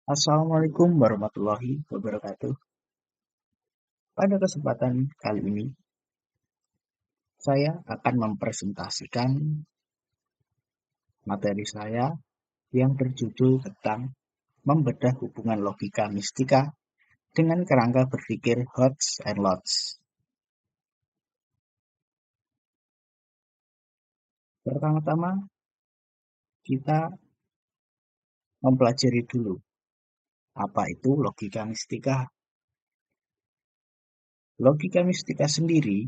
Assalamualaikum warahmatullahi wabarakatuh. Pada kesempatan kali ini, saya akan mempresentasikan materi saya yang berjudul tentang membedah hubungan logika mistika dengan kerangka berpikir Hodge and Lodge. Pertama-tama, kita mempelajari dulu apa itu logika mistika. Logika mistika sendiri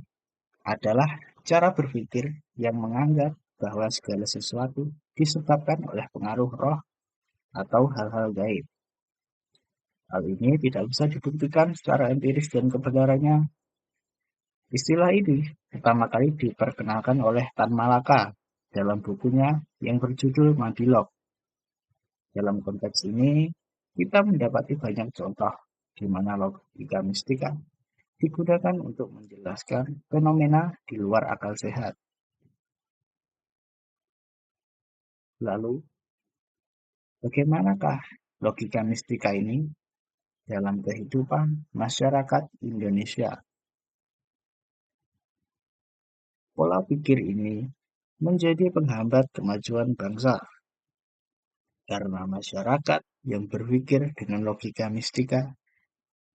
adalah cara berpikir yang menganggap bahwa segala sesuatu disebabkan oleh pengaruh roh atau hal-hal gaib. Hal ini tidak bisa dibuktikan secara empiris dan kebenarannya. Istilah ini pertama kali diperkenalkan oleh Tan Malaka dalam bukunya yang berjudul Mandilok. Dalam konteks ini, kita mendapati banyak contoh di mana logika mistika digunakan untuk menjelaskan fenomena di luar akal sehat. Lalu, bagaimanakah logika mistika ini dalam kehidupan masyarakat Indonesia? Pola pikir ini menjadi penghambat kemajuan bangsa karena masyarakat yang berpikir dengan logika mistika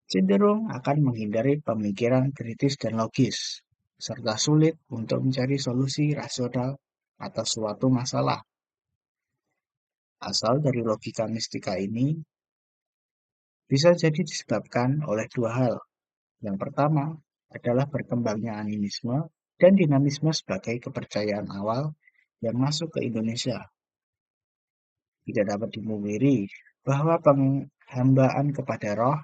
cenderung akan menghindari pemikiran kritis dan logis, serta sulit untuk mencari solusi rasional atas suatu masalah. Asal dari logika mistika ini bisa jadi disebabkan oleh dua hal. Yang pertama adalah berkembangnya animisme dan dinamisme sebagai kepercayaan awal yang masuk ke Indonesia. Tidak dapat dimungkiri bahwa penghambaan kepada roh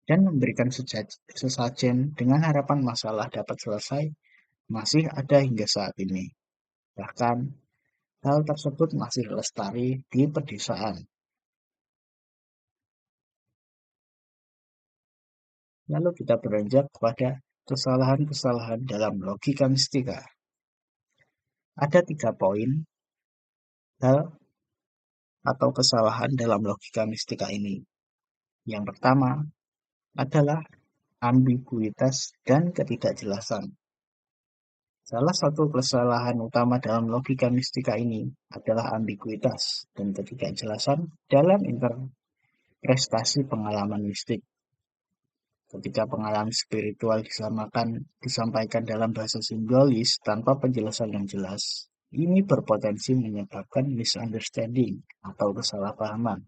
dan memberikan sesajen dengan harapan masalah dapat selesai masih ada hingga saat ini. Bahkan, hal tersebut masih lestari di pedesaan. Lalu kita beranjak kepada kesalahan-kesalahan dalam logika mistika. Ada 3 poin hal atau kesalahan dalam logika mistika ini. Yang pertama adalah ambiguitas dan ketidakjelasan. Salah satu kesalahan utama dalam logika mistika ini adalah ambiguitas dan ketidakjelasan dalam interpretasi pengalaman mistik. Ketika pengalaman spiritual disampaikan dalam bahasa simbolis tanpa penjelasan yang jelas, ini berpotensi menyebabkan misunderstanding atau kesalahpahaman.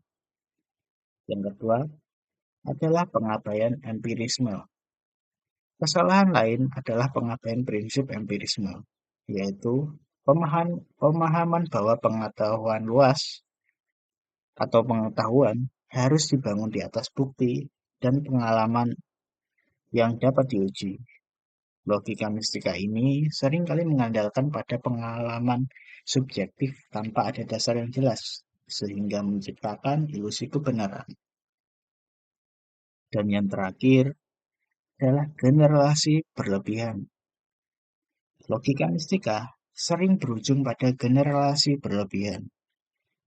Yang kedua adalah pengabaian empirisme. Kesalahan lain adalah pengabaian prinsip empirisme, yaitu pemahaman bahwa pengetahuan luas atau pengetahuan harus dibangun di atas bukti dan pengalaman yang dapat diuji. Logika mistika ini seringkali mengandalkan pada pengalaman subjektif tanpa ada dasar yang jelas, sehingga menciptakan ilusi kebenaran. Dan yang terakhir adalah generalisasi berlebihan. Logika mistika sering berujung pada generalisasi berlebihan,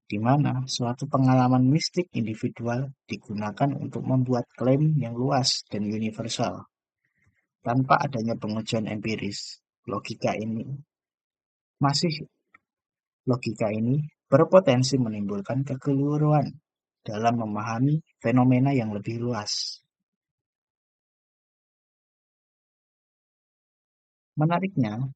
di mana suatu pengalaman mistik individual digunakan untuk membuat klaim yang luas dan universal, tanpa adanya pengujian empiris. Masih logika ini berpotensi menimbulkan kekeliruan dalam memahami fenomena yang lebih luas. Menariknya,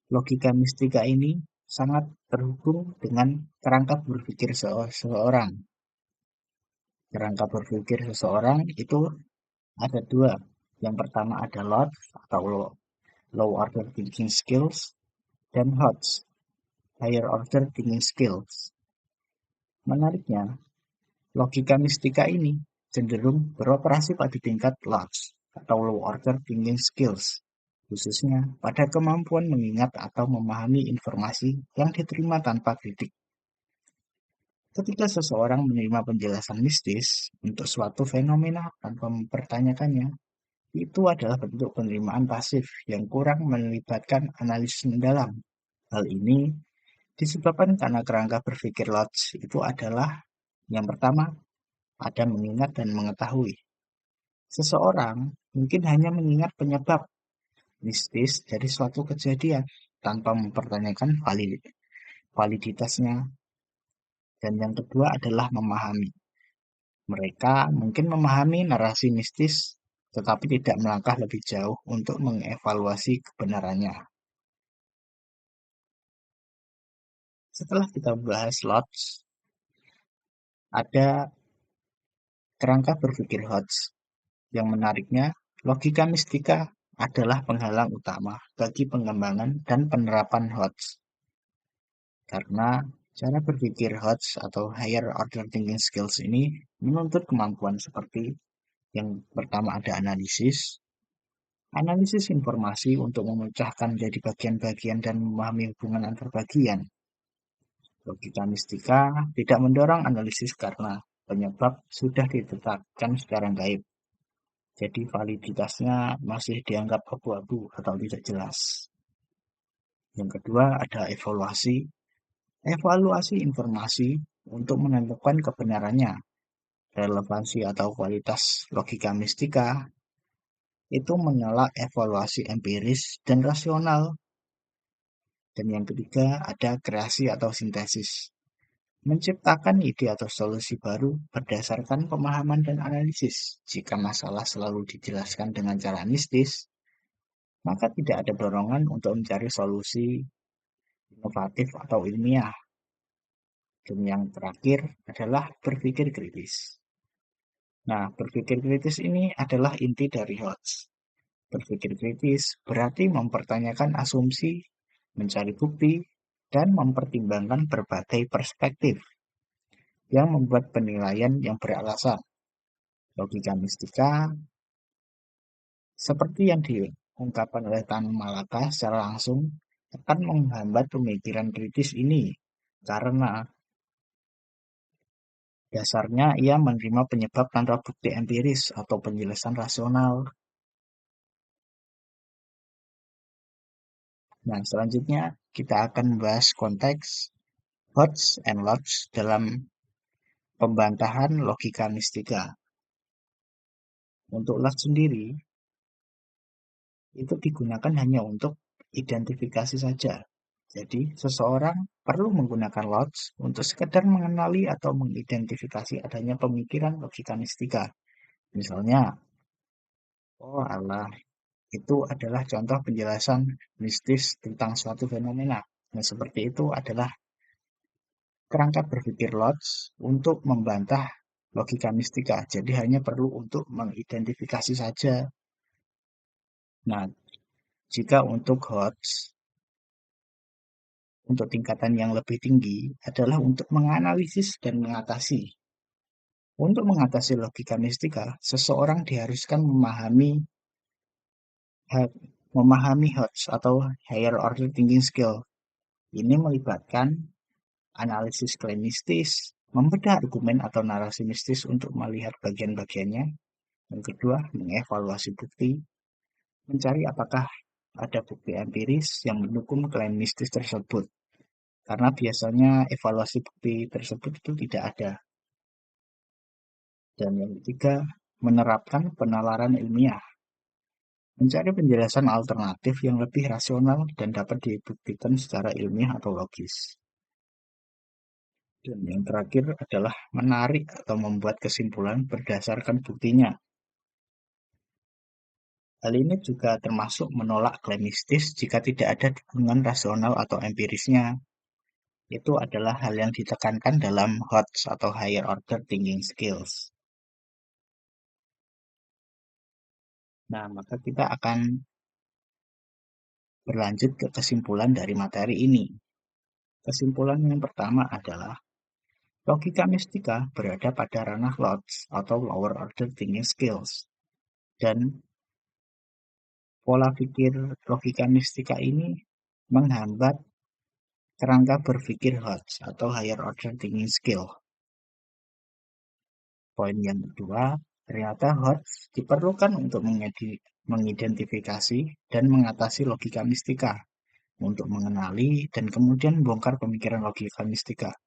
logika mistika ini sangat terhubung dengan kerangka berpikir seseorang. Kerangka berpikir seseorang itu ada dua. Yang pertama ada LOD atau Low Order Thinking Skills dan HOTS, Higher Order Thinking Skills. Menariknya, logika mistika ini cenderung beroperasi pada tingkat LODS atau Low Order Thinking Skills, khususnya pada kemampuan mengingat atau memahami informasi yang diterima tanpa kritik. Ketika seseorang menerima penjelasan mistis untuk suatu fenomena tanpa mempertanyakannya, itu adalah bentuk penerimaan pasif yang kurang melibatkan analisis mendalam. Hal ini disebabkan karena kerangka berpikir Lodge itu adalah yang pertama, ada mengingat dan mengetahui. Seseorang mungkin hanya mengingat penyebab mistis dari suatu kejadian tanpa mempertanyakan validitasnya. Dan yang kedua adalah memahami. Mereka mungkin memahami narasi mistis, tetapi tidak melangkah lebih jauh untuk mengevaluasi kebenarannya. Setelah kita bahas Lodge, ada kerangka berpikir Hodge. Yang menariknya, logika mistika adalah penghalang utama bagi pengembangan dan penerapan Hodge. Karena cara berpikir Hodge atau higher order thinking skills ini menuntut kemampuan seperti yang pertama ada analisis informasi untuk memecahkan jadi bagian-bagian dan memahami hubungan antar bagian. Logika mistika tidak mendorong analisis karena penyebab sudah ditetapkan secara gaib. Jadi validitasnya masih dianggap abu-abu atau tidak jelas. Yang kedua ada evaluasi. Evaluasi informasi untuk menentukan kebenarannya, relevansi atau kualitas logika mistika itu menolak evaluasi empiris dan rasional. Dan yang ketiga ada kreasi atau sintesis. Menciptakan ide atau solusi baru berdasarkan pemahaman dan analisis. Jika masalah selalu dijelaskan dengan cara mistis, maka tidak ada dorongan untuk mencari solusi inovatif atau ilmiah. Dan yang terakhir adalah berpikir kritis. Nah, berpikir kritis ini adalah inti dari Hodge. Berpikir kritis berarti mempertanyakan asumsi, mencari bukti, dan mempertimbangkan berbagai perspektif yang membuat penilaian yang beralasan. Logika mistika, seperti yang diungkapkan oleh Tan Malaka secara langsung, akan menghambat pemikiran kritis ini karena dasarnya ia menerima penyebab tanpa bukti empiris atau penjelasan rasional. Nah, selanjutnya kita akan membahas konteks Hodge and Lodge dalam pembantahan logika mistika. Untuk Lodge sendiri, itu digunakan hanya untuk identifikasi saja. Jadi, seseorang perlu menggunakan Lodge untuk sekedar mengenali atau mengidentifikasi adanya pemikiran logika mistika. Misalnya, oh Allah, itu adalah contoh penjelasan mistis tentang suatu fenomena. Nah, seperti itu adalah kerangka berpikir Lodge untuk membantah logika mistika. Jadi hanya perlu untuk mengidentifikasi saja. Nah, jika untuk Hodge, untuk tingkatan yang lebih tinggi adalah untuk menganalisis dan mengatasi. Untuk mengatasi logika mistika, seseorang diharuskan memahami Hodge atau higher order thinking skill. Ini melibatkan analisis klaim mistis, membedah argumen atau narasi mistis untuk melihat bagian-bagiannya. Yang kedua, mengevaluasi bukti, mencari apakah ada bukti empiris yang mendukung klaim mistis tersebut. Karena biasanya evaluasi bukti tersebut itu tidak ada. Dan yang ketiga, menerapkan penalaran ilmiah. Mencari penjelasan alternatif yang lebih rasional dan dapat dibuktikan secara ilmiah atau logis. Dan yang terakhir adalah menarik atau membuat kesimpulan berdasarkan buktinya. Hal ini juga termasuk menolak klaim mistis jika tidak ada dukungan rasional atau empirisnya. Itu adalah hal yang ditekankan dalam HOTS atau Higher Order Thinking Skills. Nah, maka kita akan berlanjut ke kesimpulan dari materi ini. Kesimpulan yang pertama adalah logika mistika berada pada ranah Lodge atau Lower Order Thinking Skills. Dan pola pikir logika mistika ini menghambat kerangka berpikir Hodge atau Higher Order Thinking Skill. Poin yang kedua, ternyata Hodge diperlukan untuk mengidentifikasi dan mengatasi logika mistika, untuk mengenali dan kemudian membongkar pemikiran logika mistika.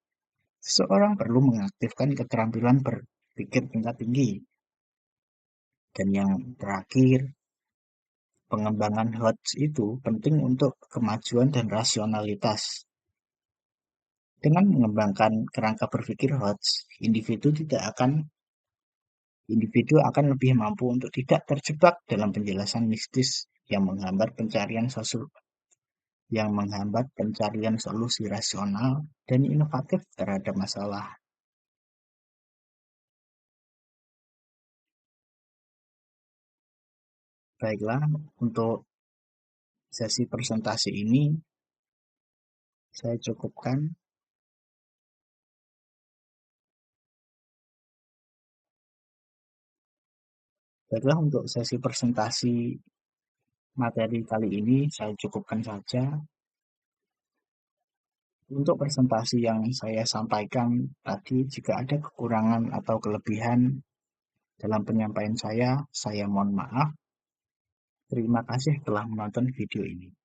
Seseorang perlu mengaktifkan keterampilan berpikir tingkat tinggi. Dan yang terakhir, pengembangan HOTS itu penting untuk kemajuan dan rasionalitas. Dengan mengembangkan kerangka berpikir HOTS, individu akan lebih mampu untuk tidak terjebak dalam penjelasan mistis yang menghambat pencarian solusi rasional dan inovatif terhadap masalah. Baiklah, untuk sesi presentasi ini saya cukupkan. Baiklah, untuk sesi presentasi materi kali ini saya cukupkan saja. Untuk presentasi yang saya sampaikan tadi, jika ada kekurangan atau kelebihan dalam penyampaian saya mohon maaf. Terima kasih telah menonton video ini.